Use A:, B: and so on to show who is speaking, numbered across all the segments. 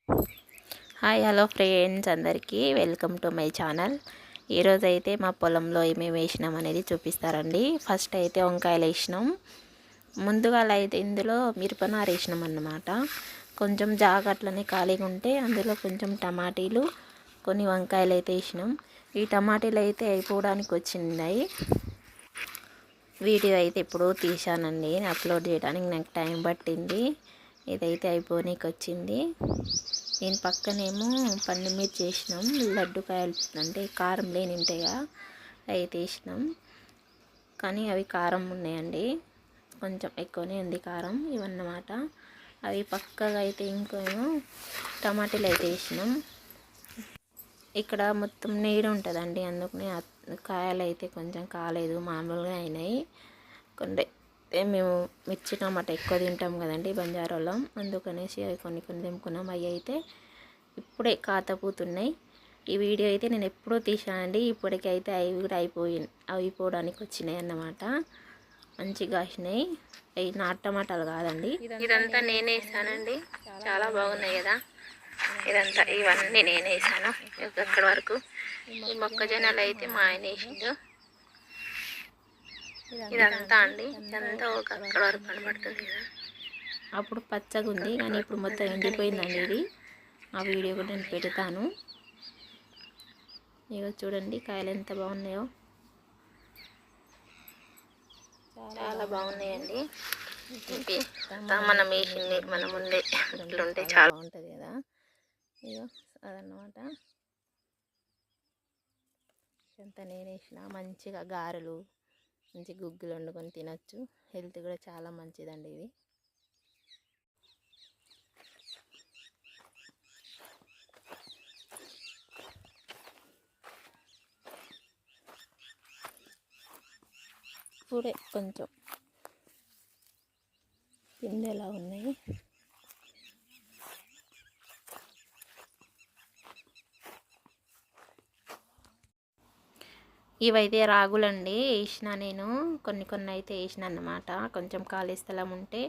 A: Hi hello friends అందరికీ welcome to my channel. ఈరోజు అయితే మా పొలంలో ఏమేమి వేసినాం అనేది చూపిస్తారండి. ఫస్ట్ అయితే వంకాయలు వేసినాం. ముందుగా అయితే ఇందులో మిరపనారు వేసినాం అన్నమాట. కొంచెం జాగట్లనే ఖాళీగా ఉంటే అందులో కొంచెం టమాటీలు కొన్ని వంకాయలు అయితే వేసినాం. ఈ టమాటీలు అయితే అయిపోవడానికి వచ్చినాయి. వీడియో అయితే ఎప్పుడో తీశానండి, అప్లోడ్ చేయడానికి నాకు టైం పట్టింది. ఇదైతే అయిపోనీకి వచ్చింది. దీని పక్కనేమో పండు మిర్చి వేసినాం. లడ్డుకాయలు అంటే కారం లేని ఉంటాయిగా అయితే వేసినాం, కానీ అవి కారం ఉన్నాయండి, కొంచెం ఎక్కువనే ఉంది కారం ఇవన్నమాట. అవి పక్కగా అయితే ఇంకేమో టమాటాలు అయితే వేసినాం. ఇక్కడ మొత్తం నీరు ఉంటుందండి, అందుకనే కాయలు అయితే కొంచెం కాలేదు, మామూలుగా అయినాయి. కొన్ని మేము మిర్చి టమాటా ఎక్కువ తింటాం కదండి బంజారాలో, అందుకనేసి అవి కొన్ని తెంపుకున్నాం. అవి అయితే ఇప్పుడే కాతపోతున్నాయి. ఈ వీడియో అయితే నేను ఎప్పుడో తీసానండి, ఇప్పటికైతే అవి కూడా అయిపోవడానికి వచ్చినాయి అన్నమాట. మంచిగా కాసినాయి. అవి నాటు టమాటాలు కాదండి, ఇదంతా నేనే వేసానండి. చాలా బాగున్నాయి కదా ఇదంతా, ఇవన్నీ నేనే వేసాను. అక్కడి వరకు ఈ మొక్కజొన్నలు అయితే మా ఆయన వేసిండు. ఇదంతా అండి, ఇదంతా ఒక అక్కడ వరకు కనబడుతుంది కదా. అప్పుడు పచ్చగా ఉంది కానీ ఇప్పుడు మొత్తం ఎండిపోయిందండి ఇది. ఆ వీడియో కూడా నేను పెడతాను. ఇగో చూడండి కాయలు ఎంత బాగున్నాయో, చాలా బాగున్నాయండి. మనం వేసింది మన ముందే ఇట్లుంటే చాలా బాగుంటుంది కదా. ఇగో అదన్నమాట, ఎంత నేను వేసిన మంచిగా గారెలు మంచి గుగ్గులు వండుకొని తినచ్చు. హెల్త్ కూడా చాలా మంచిదండి ఇది. ఇప్పుడే కొంచెం పిందెలా ఉన్నాయి. ఇవైతే రాగులండి, వేసిన నేను కొన్ని అయితే వేసిన అన్నమాట. కొంచెం ఖాళీ స్థలం ఉంటే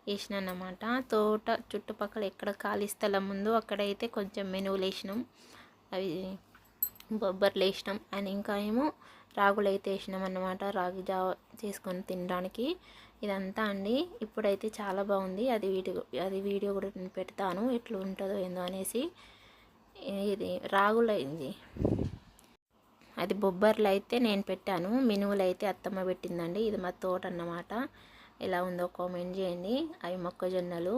A: వేసిన అన్నమాట. తోట చుట్టుపక్కల ఎక్కడ ఖాళీ స్థలం ఉందో అక్కడైతే కొంచెం మెనువులు వేసినాం, అవి బొబ్బర్లు వేసినాం. అండ్ ఇంకా ఏమో రాగులు అయితే వేసినాం అన్నమాట, రాగి జావ చేసుకొని తినడానికి. ఇదంతా అండి. ఇప్పుడైతే చాలా బాగుంది. అది వీడియో కూడా నేను పెడతాను, ఎట్లా ఉంటుందో ఏందో అనేసి. ఇది రాగులైంది, అది బొబ్బర్లు అయితే నేను పెట్టాను, మినువులు అయితే అత్తమ్మ పెట్టిందండి. ఇది మా తోట అన్నమాట. ఎలా ఉందో కామెంట్ చేయండి. అవి మొక్కజొన్నలు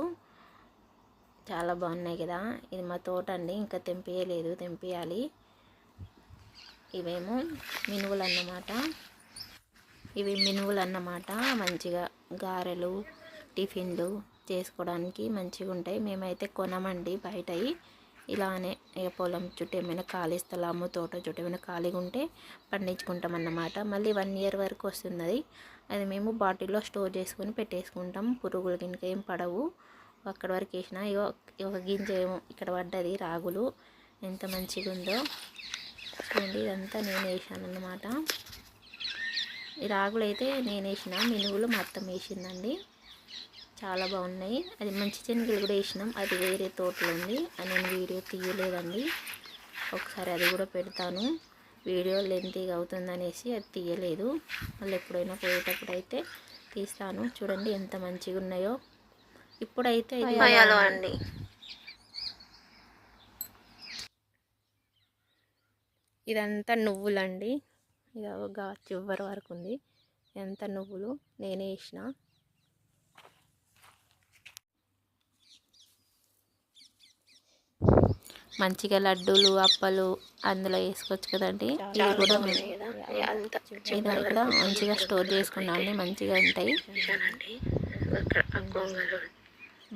A: చాలా బాగున్నాయి కదా. ఇది మా తోట అండి, ఇంకా తెంపేయలేదు, తెంపేయాలి. ఇవేమో మినువులు అన్నమాట. ఇవి మినువులు అన్నమాట. మంచిగా గారెలు టిఫిన్లు చేసుకోవడానికి మంచిగా ఉంటాయి. మేమైతే కొనమండి బయటవి, ఇలానే పొలం చుట్టూ ఏమైనా ఖాళీ స్థలము తోట చుట్టూ ఏమైనా ఖాళీగా ఉంటే పండించుకుంటాం అన్నమాట. మళ్ళీ 1 year వరకు వస్తుంది. అది మేము బాటిల్లో స్టోర్ చేసుకొని పెట్టేసుకుంటాం. పురుగులు గినక ఏం పడవు. అక్కడి వరకు వేసిన ఒక గింజ ఏమో ఇక్కడ పడ్డది, రాగులు ఎంత మంచిగా ఉందో చూడండి. ఇదంతా నేను వేసాను అన్నమాట. ఈ రాగులు అయితే నేను వేసిన, మినువులు మా అత్తమ్మ వేసిందండి. చాలా బాగున్నాయి. అది మంచి శనగలు కూడా వేసినాం, అది వేరే తోటలో ఉంది, అది నేను వీడియో తీయలేదండి. ఒకసారి అది కూడా పెడతాను. వీడియో లెంతీగా అవుతుందనేసి అది తీయలేదు. మళ్ళీ ఎప్పుడైనా పోయేటప్పుడు అయితే తీస్తాను. చూడండి ఎంత మంచిగా ఉన్నాయో. ఇప్పుడైతే అండి, ఇదంతా నువ్వులండి. ఇక చివరి వరకు ఉంది. ఎంత నువ్వులు నేనే వేసిన. మంచిగా లడ్డూలు అప్పలు అందులో వేసుకోవచ్చు కదండి. ఇది కూడా ఇది కూడా మంచిగా స్టోర్ చేసుకున్నాను, మంచిగా ఉంటాయి.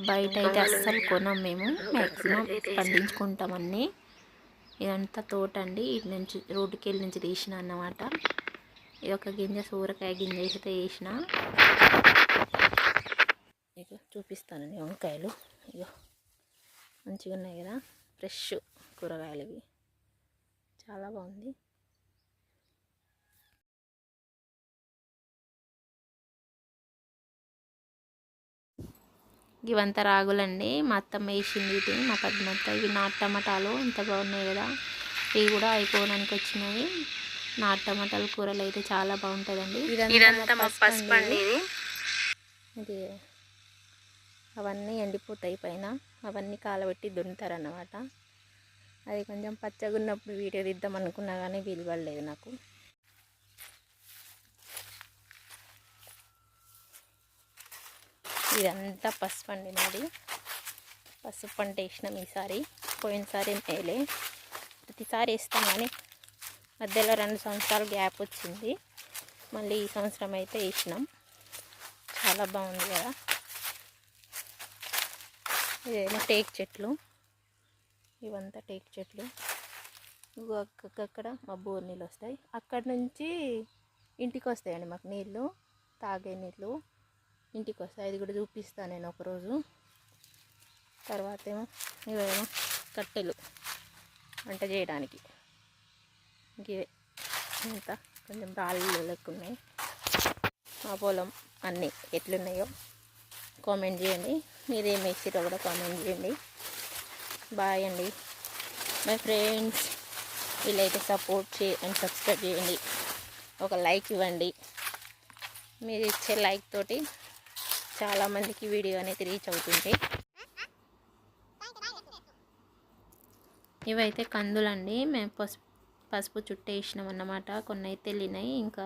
A: బయట అయితే అస్సలు కొనం, మేము మ్యాక్సిమం పండించుకుంటాం అన్నీ. ఇదంతా తోట అండి, ఇటు నుంచి రోడ్డుకి వెళ్ళి నుంచి తీసిన అన్నమాట. ఇది ఒక గింజ సూరకాయ గింజ అయితే వేసిన. ఇక చూపిస్తానండి వంకాయలు. ఇక మంచిగా ఉన్నాయి కదా, ఫ్రెష్ కూరగాయలు ఇవి, చాలా బాగుంది. ఇవంతా రాగులండి, మా అత్తమ్మ వేసింది వీటిని, మా పెద్దమ్మ. ఇవి నాటు టమాటాలు ఎంత బాగున్నాయి కదా, ఇవి కూడా అయిపోవడానికి వచ్చినాయి. నాటు టమాటాలు కూరలు అయితే చాలా బాగుంటుందండి. ఇదంతా పసుపు అండి ఇది. అవన్నీ ఎండిపోతాయి పైన, అవన్నీ కాలబెట్టి దున్నుతారన్నమాట. అది కొంచెం పచ్చగా ఉన్నప్పుడు వీడియో తీద్దాం అనుకున్నా కానీ వీలు పడలేదు నాకు. ఇదంతా పసుపు అండి నాది. పసుపు పంట వేసినాం ఈసారి, పోయినసారి ఏం వేయలే. ప్రతిసారి వేస్తాం కానీ మధ్యలో 2 సంవత్సరాలు గ్యాప్ వచ్చింది. మళ్ళీ ఈ సంవత్సరం అయితే వేసినాం. చాలా బాగుంది కదా. ఇదేమో టేక్ చెట్లు, ఇవంతా టేక్ చెట్లు. అక్కడ మా బోర్ నీళ్ళు వస్తాయి, అక్కడి నుంచి ఇంటికి వస్తాయండి మాకు నీళ్ళు, తాగే నీళ్ళు ఇంటికి వస్తాయి. అది కూడా చూపిస్తాను నేను ఒకరోజు. తర్వాత ఇవేమో కట్టెలు వంట చేయడానికి. ఇవే ఇంత కొంచెం రాళ్ళు లెక్క ఉన్నాయి. మా పొలం అన్నీ ఎట్లున్నాయో కామెంట్ చేయండి. మీరేం వేసిరో కూడా కామెంట్ చేయండి. బాయ్ అండి మై ఫ్రెండ్స్. వీళ్ళైతే సపోర్ట్ అండ్ సబ్స్క్రైబ్ చేయండి, ఒక లైక్ ఇవ్వండి. మీరు ఇచ్చే లైక్ తోటి చాలామందికి వీడియో అనేది రీచ్ అవుతుంది. ఇవైతే కందులండి, మేము పసుపు చుట్టేసినాం అన్నమాట. కొన్ని అయితే వెళ్ళినాయి, ఇంకా